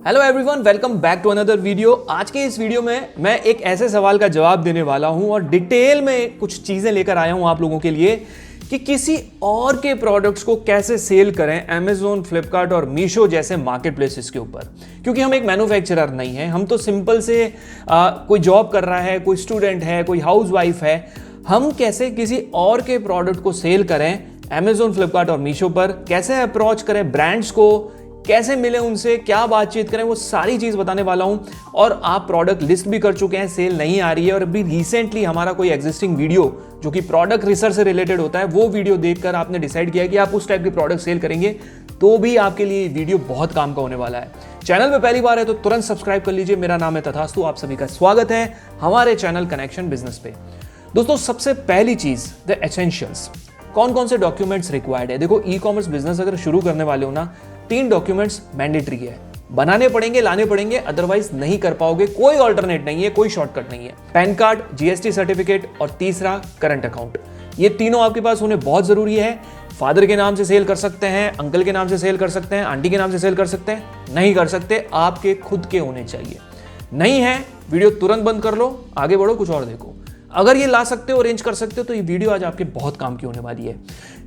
Hello everyone, welcome back to another video. आज के इस वीडियो में मैं एक ऐसे सवाल का जवाब देने वाला हूं और डिटेल में कुछ चीजें लेकर आया हूं आप लोगों के लिए कि किसी और के प्रोडक्ट्स को कैसे सेल करें अमेजोन, फ्लिपकार्ट और मीशो जैसे मार्केट प्लेसेस के ऊपर। क्योंकि हम एक मैन्युफैक्चरर नहीं है, हम तो सिंपल से कोई जॉब कर रहा है, कोई स्टूडेंट है, कोई हाउस वाइफ है। हम कैसे किसी और के प्रोडक्ट को सेल करें अमेजोन, फ्लिपकार्ट और मीशो पर, कैसे अप्रोच करें ब्रांड्स को, कैसे मिले उनसे, क्या बातचीत करें, वो सारी चीज बताने वाला हूं। और आप प्रोडक्ट लिस्ट भी कर चुके हैं, सेल नहीं आ रही है, और अभी रिसेंटली हमारा कोई एग्जिस्टिंग वीडियो जो कि प्रोडक्ट रिसर्च से रिलेटेड होता है, वो वीडियो देखकर आपने डिसाइड किया कि आप उस टाइप के प्रोडक्ट सेल करेंगे, तो भी आपके लिए वीडियो बहुत काम का होने वाला है। चैनल पे पहली बार है तो तुरंत सब्सक्राइब कर लीजिए। मेरा नाम है तथास्तु, आप सभी का स्वागत है हमारे चैनल कनेक्शन बिजनेस पे। दोस्तों, सबसे पहली चीज द एसेंशियल्स। कौन कौन से डॉक्यूमेंट्स रिक्वायर्ड है? देखो, ई कॉमर्स बिजनेस अगर शुरू करने वाले हो ना, 3 डॉक्यूमेंट्स मैंडेटरी है, बनाने पड़ेंगे, लाने पड़ेंगे, अदरवाइज नहीं कर पाओगे। कोई ऑल्टरनेट नहीं है, कोई शॉर्टकट नहीं है। पैन कार्ड, जीएसटी सर्टिफिकेट और तीसरा करंट अकाउंट। ये तीनों आपके पास होने बहुत जरूरी है। फादर के नाम से सेल कर सकते हैं, अंकल के नाम से सेल कर सकते हैं, आंटी के नाम से सेल कर सकते हैं, नहीं कर सकते, आपके खुद के होने चाहिए। नहीं है, वीडियो तुरंत बंद कर लो, आगे बढ़ो, कुछ और देखो। अगर ये ला सकते हो, अरेंज कर सकते हो, तो ये वीडियो आज आपके बहुत काम की होने वाली है।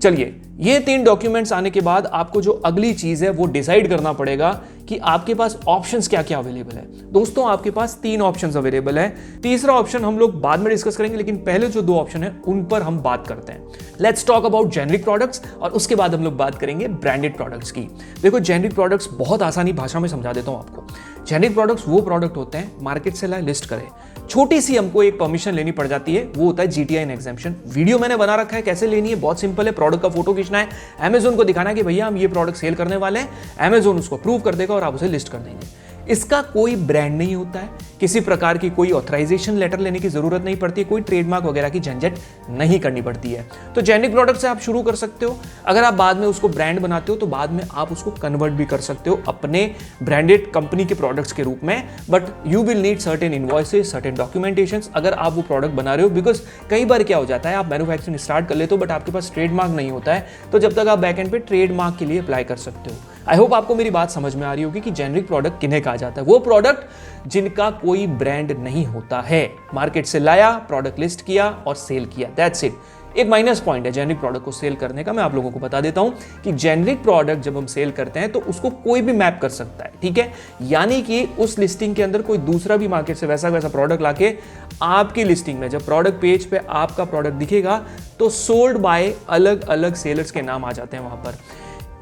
चलिए, ये 3 डॉक्यूमेंट्स आने के बाद आपको जो अगली चीज है वो डिसाइड करना पड़ेगा कि आपके पास ऑप्शंस क्या क्या अवेलेबल है। दोस्तों, आपके पास 3 ऑप्शंस अवेलेबल है। तीसरा ऑप्शन हम लोग बाद में डिस्कस करेंगे, लेकिन पहले जो 2 ऑप्शन है उन पर हम बात करते हैं। Let's talk about generic products और उसके बाद हम लोग बात करेंगे ब्रांडेड प्रोडक्ट्स की। देखो, जेनरिक प्रोडक्ट्स बहुत आसानी भाषा में समझा देता हूं आपको। जेनरिक प्रोडक्ट्स वो प्रोडक्ट होते हैं, मार्केट से लाए, लिस्ट करें, छोटी सी हमको एक परमिशन लेनी पड़ जाती है, वो होता है जीटीआई एग्जेम्पशन। वीडियो मैंने बना रखा है, कैसे लेनी है, बहुत सिंपल है। प्रोडक्ट का फोटो खींचना है, अमेजोन को दिखाना है कि भैया हम ये प्रोडक्ट सेल करने वाले हैं, अमेजोन उसको अप्रूव कर देगा और आप उसे लिस्ट कर देंगे। इसका कोई ब्रांड नहीं होता है, किसी प्रकार की कोई ऑथराइजेशन लेटर लेने की जरूरत नहीं पड़ती है, कोई ट्रेडमार्क वगैरह की झंझट नहीं करनी पड़ती है। तो जेनरिक प्रोडक्ट से आप शुरू कर सकते हो। अगर आप बाद में उसको ब्रांड बनाते हो तो बाद में आप उसको कन्वर्ट भी कर सकते हो अपने ब्रांडेड कंपनी के प्रोडक्ट्स के रूप में। But you will need certain invoices, certain documentations अगर आप वो प्रोडक्ट बना रहे हो। बिकॉज कई बार क्या हो जाता है, आप मैन्युफैक्चरिंग स्टार्ट कर लेते हो बट आपके पास ट्रेडमार्क नहीं होता है, तो जब तक आप बैकएंड पे ट्रेडमार्क के लिए अप्लाई कर सकते हो। आई होप आपको मेरी बात समझ में आ रही होगी कि जेनरिक प्रोडक्ट किन्हें कहा जाता है। वो प्रोडक्ट जिनका कोई ब्रांड नहीं होता है, मार्केट से लाया, प्रोडक्ट लिस्ट किया और सेल किया, दैट्स इट। एक माइनस पॉइंट है जेनरिक प्रोडक्ट को सेल करने का, मैं आप लोगों को बता देता हूं कि जेनरिक प्रोडक्ट जब हम सेल करते हैं तो उसको कोई भी मैप कर सकता है, ठीक है। यानी कि उस लिस्टिंग के अंदर कोई दूसरा भी मार्केट से वैसा वैसा प्रोडक्ट लाके आपकी लिस्टिंग में, जब प्रोडक्ट पेज पे आपका प्रोडक्ट दिखेगा तो सोल्ड बाय अलग अलग सेलर्स के नाम आ जाते हैं वहां पर।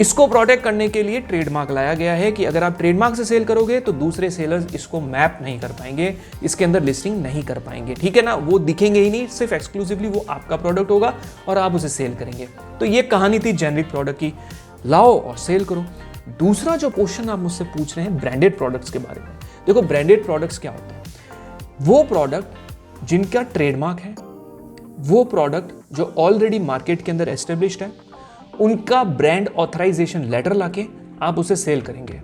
इसको प्रोटेक्ट करने के लिए ट्रेडमार्क लाया गया है कि अगर आप ट्रेडमार्क से सेल करोगे तो दूसरे सेलर्स इसको मैप नहीं कर पाएंगे, इसके अंदर लिस्टिंग नहीं कर पाएंगे, ठीक है ना। वो दिखेंगे ही नहीं, सिर्फ एक्सक्लूसिवली वो आपका प्रोडक्ट होगा और आप उसे सेल करेंगे। तो ये कहानी थी जेनरिक प्रोडक्ट की, लाओ और सेल करो। दूसरा जो क्वेश्चन आप मुझसे पूछ रहे हैं ब्रांडेड प्रोडक्ट्स के बारे में। देखो, ब्रांडेड प्रोडक्ट्स क्या होता है? वो प्रोडक्ट जिनका ट्रेडमार्क है, वो प्रोडक्ट जो ऑलरेडी मार्केट के अंदर एस्टेब्लिश्ड है, उनका ब्रांड ऑथराइजेशन लेटर लाके आप उसे सेल करेंगे।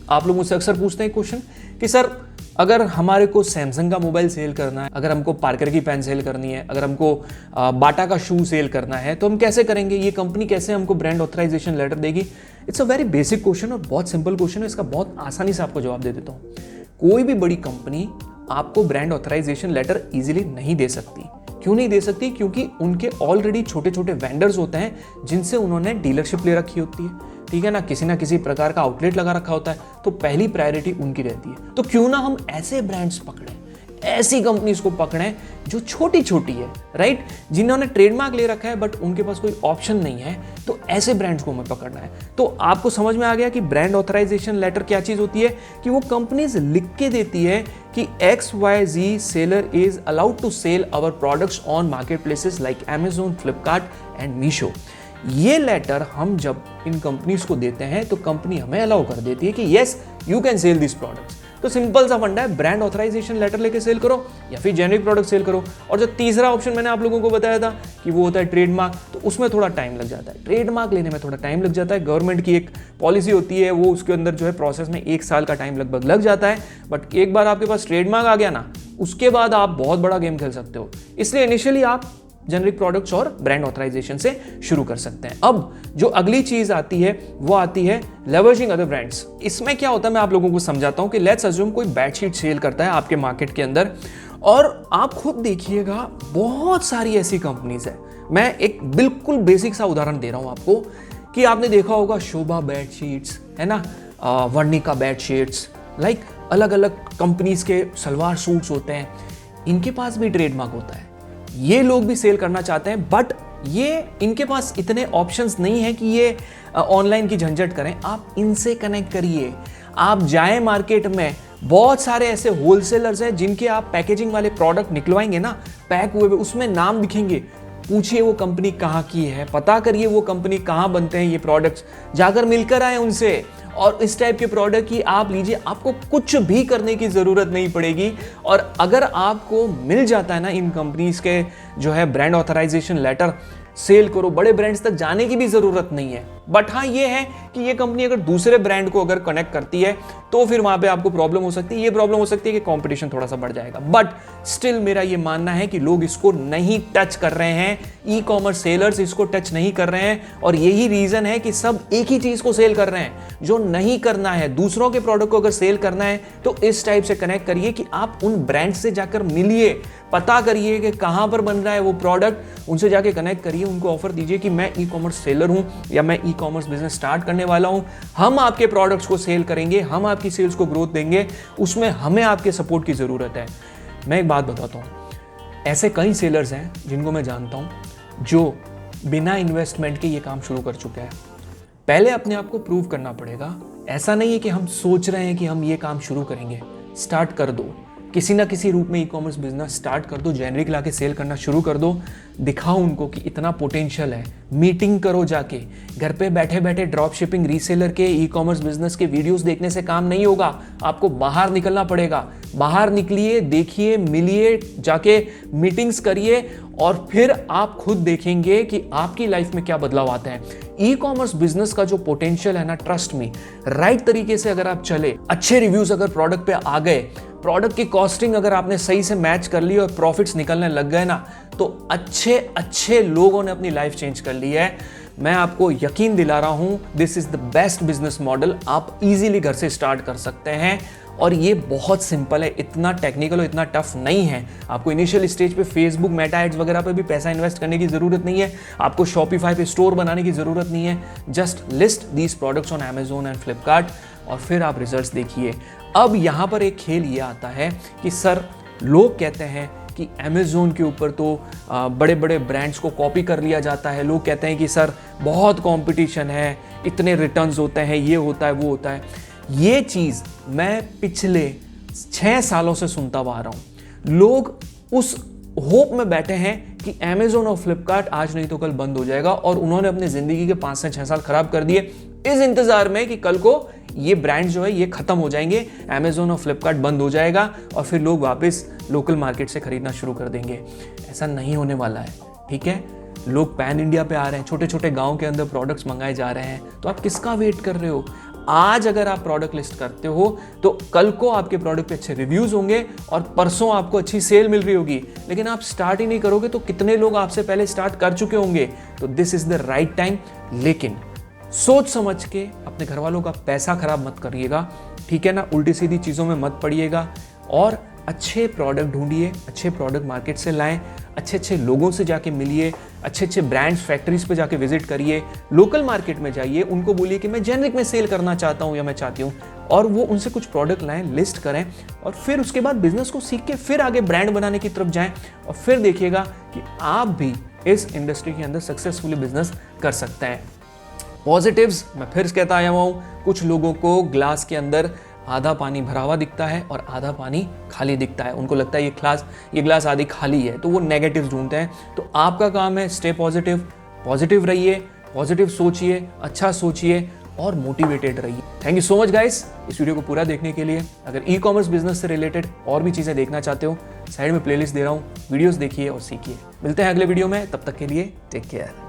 आप लोग मुझसे अक्सर पूछते हैं क्वेश्चन कि सर, अगर हमारे को सैमसंग का मोबाइल सेल करना है, अगर हमको पार्कर की पेन सेल करनी है, अगर हमको बाटा का शू सेल करना है, तो हम कैसे करेंगे? ये कंपनी कैसे हमको ब्रांड ऑथराइजेशन लेटर देगी? It's a very basic question और बहुत सिंपल क्वेश्चन है। इसका बहुत आसानी से आपको जवाब दे देता हूँ। कोई भी बड़ी कंपनी आपको ब्रांड ऑथराइजेशन लेटर इजीली नहीं दे सकती। क्यों नहीं दे सकती? क्योंकि उनके ऑलरेडी छोटे छोटे वेंडर्स होते हैं जिनसे उन्होंने डीलरशिप ले रखी होती है, ठीक है ना। किसी ना किसी प्रकार का आउटलेट लगा रखा होता है, तो पहली प्रायोरिटी उनकी रहती है। तो क्यों ना हम ऐसे ब्रांड्स पकड़ें, ऐसी कंपनीज को पकड़ें जो छोटी छोटी है, राइट, जिन्होंने ट्रेडमार्क ले रखा है बट उनके पास कोई ऑप्शन नहीं है, तो ऐसे ब्रांड्स को हमें पकड़ना है। तो आपको समझ में आ गया कि ब्रांड ऑथराइजेशन लेटर क्या चीज होती है, कि वो कंपनीज लिख के देती है कि XYZ seller is allowed to sell our products on market places like Amazon, Flipkart and Meesho. ये लेटर हम जब इन कंपनीज को देते हैं तो कंपनी हमें अलाउ कर देती है कि yes, you can sell this products. तो सिंपल सा फंडा है, ब्रांड ऑथराइजेशन लेटर लेके सेल करो या फिर जेनरिक प्रोडक्ट सेल करो। और जो तीसरा ऑप्शन मैंने आप लोगों को बताया था कि वो होता है ट्रेडमार्क, तो उसमें थोड़ा टाइम लग जाता है। ट्रेडमार्क लेने में थोड़ा टाइम लग जाता है। गवर्नमेंट की एक पॉलिसी होती है, वो उसके अंदर जो है प्रोसेस में 1 साल का टाइम लगभग लग जाता है। बट एक बार आपके पास ट्रेडमार्क आ गया ना, उसके बाद आप बहुत बड़ा गेम खेल सकते हो। इसलिए इनिशियली आप जेनरिक प्रोडक्ट्स और ब्रांड ऑथराइजेशन से शुरू कर सकते हैं। अब जो अगली चीज आती है वो आती है लेवरेजिंग अदर ब्रांड्स। इसमें क्या होता है मैं आप लोगों को समझाता हूं कि लेट्स अज्यूम कोई बेडशीट सेल करता है आपके मार्केट के अंदर, और आप खुद देखिएगा बहुत सारी ऐसी कंपनीज है। मैं एक बिल्कुल बेसिक सा उदाहरण दे रहा हूं आपको कि आपने देखा होगा शोभा बेडशीट्स, है ना, वर्णिका बेडशीट्स, लाइक अलग अलग कंपनीज के सलवार सूट्स होते हैं, इनके पास भी ट्रेडमार्क होता है। ये लोग भी सेल करना चाहते हैं, बट ये इनके पास इतने ऑप्शंस नहीं है कि ये ऑनलाइन की झंझट करें। आप इनसे कनेक्ट करिए, आप जाएं मार्केट में, बहुत सारे ऐसे होलसेलर्स हैं जिनके आप पैकेजिंग वाले प्रोडक्ट निकलवाएंगे ना, पैक हुए हुए, उसमें नाम दिखेंगे। पूछिए वो कंपनी कहाँ की है, पता करिए वो कंपनी कहाँ बनते हैं ये प्रोडक्ट्स, जाकर मिलकर आए उनसे, और इस टाइप के प्रोडक्ट की आप लीजिए। आपको कुछ भी करने की ज़रूरत नहीं पड़ेगी। और अगर आपको मिल जाता है ना इन कंपनीज के जो है ब्रांड ऑथराइजेशन लेटर, सेल करो, बड़े ब्रांड्स तक जाने की भी ज़रूरत नहीं है। बट हाँ ये है कि ये कंपनी अगर दूसरे ब्रांड को अगर कनेक्ट करती है तो फिर वहाँ पे आपको प्रॉब्लम हो सकती है। ये प्रॉब्लम हो सकती है कि कंपटीशन थोड़ा सा बढ़ जाएगा। बट स्टिल मेरा ये मानना है कि लोग इसको नहीं टच कर रहे हैं, ई कॉमर्स सेलर्स इसको टच नहीं कर रहे हैं, और यही रीज़न है कि सब एक ही चीज़ को सेल कर रहे हैं। जो नहीं करना है, दूसरों के प्रोडक्ट को अगर सेल करना है तो इस टाइप से कनेक्ट करिए कि आप उन ब्रांड से जाकर मिलिए, पता करिए कि कहाँ पर बन रहा है वो प्रोडक्ट, उनसे जाके कनेक्ट करिए, उनको ऑफर दीजिए कि मैं ई कॉमर्स सेलर हूँ या मैं ई कॉमर्स बिजनेस स्टार्ट करने वाला हूँ, हम आपके प्रोडक्ट्स को सेल करेंगे, हम आपकी सेल्स को ग्रोथ देंगे, उसमें हमें आपके सपोर्ट की ज़रूरत है। मैं एक बात बताता हूँ, ऐसे कई सेलर्स हैं जिनको मैं जानता हूँ जो बिना इन्वेस्टमेंट के ये काम शुरू कर चुके हैं। पहले अपने आप को प्रूव करना पड़ेगा। ऐसा नहीं है कि हम सोच रहे हैं कि हम ये काम शुरू करेंगे, स्टार्ट कर दो, किसी ना किसी रूप में ई कॉमर्स बिजनेस स्टार्ट कर दो, जेनरिक लाके सेल करना शुरू कर दो, दिखाओ उनको कि इतना पोटेंशियल है। मीटिंग करो जाके, घर पे बैठे बैठे ड्रॉप शिपिंग रीसेलर के ई कॉमर्स बिजनेस के वीडियोस देखने से काम नहीं होगा, आपको बाहर निकलना पड़ेगा। बाहर निकलिए, देखिए, मिलिए, जाके मीटिंग्स करिए, और फिर आप खुद देखेंगे कि आपकी लाइफ में क्या बदलाव आते हैं। ई कॉमर्स बिजनेस का जो पोटेंशियल है ना, ट्रस्ट मी, राइट तरीके से अगर आप चले, अच्छे रिव्यूज अगर प्रोडक्ट पे आ गए, प्रोडक्ट की कॉस्टिंग अगर आपने सही से मैच कर ली और प्रॉफिट्स निकलने लग गए ना, तो अच्छे अच्छे लोगों ने अपनी लाइफ चेंज कर ली है। मैं आपको यकीन दिला रहा हूं, this is the best business model. आप इजीली घर से स्टार्ट कर सकते हैं, और ये बहुत सिंपल है, इतना टेक्निकल और इतना टफ नहीं है। आपको इनिशियल स्टेज पे फेसबुक मेटा एड्स वगैरह पे भी पैसा इन्वेस्ट करने की ज़रूरत नहीं है, आपको शॉपिफाई पे स्टोर बनाने की ज़रूरत नहीं है। Just list these products on Amazon and Flipkart, और फिर आप रिजल्ट्स देखिए। अब यहाँ पर एक खेल ये आता है कि सर, लोग कहते हैं कि अमेजोन के ऊपर तो बड़े बड़े ब्रांड्स को कॉपी कर लिया जाता है। लोग कहते हैं कि सर बहुत कंपटीशन है, इतने रिटर्न्स होते हैं, ये होता है, वो होता है। ये चीज़ मैं पिछले 6 सालों से सुनता हुआ आ रहा हूँ। लोग उस होप में बैठे हैं कि अमेजोन और फ्लिपकार्ट आज नहीं तो कल बंद हो जाएगा, और उन्होंने अपनी ज़िंदगी के 5 से 6 साल खराब कर दिए इस इंतज़ार में कि कल को ये ब्रांड जो है ये ख़त्म हो जाएंगे, अमेजोन और फ्लिपकार्ट बंद हो जाएगा, और फिर लोग वापस लोकल मार्केट से खरीदना शुरू कर देंगे। ऐसा नहीं होने वाला है, ठीक है। लोग पैन इंडिया पे आ रहे हैं, छोटे छोटे गाँव के अंदर प्रोडक्ट्स मंगाए जा रहे हैं, तो आप किसका वेट कर रहे हो? आज अगर आप प्रोडक्ट लिस्ट करते हो तो कल को आपके प्रोडक्ट पे अच्छे रिव्यूज होंगे, और परसों आपको अच्छी सेल मिल रही होगी। लेकिन आप स्टार्ट ही नहीं करोगे तो कितने लोग आपसे पहले स्टार्ट कर चुके होंगे। तो this is the right time, लेकिन सोच समझ के अपने घर वालों का पैसा खराब मत करिएगा, ठीक है ना। उल्टी सीधी चीज़ों में मत पड़िएगा, और अच्छे प्रोडक्ट ढूंढिए, अच्छे प्रोडक्ट मार्केट से लाएं, अच्छे अच्छे लोगों से जाके मिलिए, अच्छे अच्छे ब्रांड्स फैक्ट्रीज पे जाके विजिट करिए, लोकल मार्केट में जाइए, उनको बोलिए कि मैं जेनरिक में सेल करना चाहता हूँ या मैं चाहती हूँ, और वो उनसे कुछ प्रोडक्ट लाएं, लिस्ट करें, और फिर उसके बाद बिजनेस को सीख के फिर आगे ब्रांड बनाने की तरफ जाएं, और फिर देखिएगा कि आप भी इस इंडस्ट्री के अंदर सक्सेसफुली बिजनेस कर सकते हैं। पॉजिटिव्स मैं फिर कहता आया हूँ, कुछ लोगों को ग्लास के अंदर आधा पानी भरा हुआ दिखता है और आधा पानी खाली दिखता है। उनको लगता है ये ग्लास आधी खाली है, तो वो नेगेटिव ढूंढते हैं। तो आपका काम है स्टे पॉजिटिव, पॉजिटिव रहिए, पॉजिटिव सोचिए, अच्छा सोचिए, और मोटिवेटेड रहिए। Thank you so much guys इस वीडियो को पूरा देखने के लिए। अगर ई कॉमर्स बिजनेस से रिलेटेड और भी चीज़ें देखना चाहते हो, साइड में प्लेलिस्ट दे रहा हूँ, वीडियोस देखिए और सीखिए। मिलते हैं अगले वीडियो में, तब तक के लिए टेक केयर।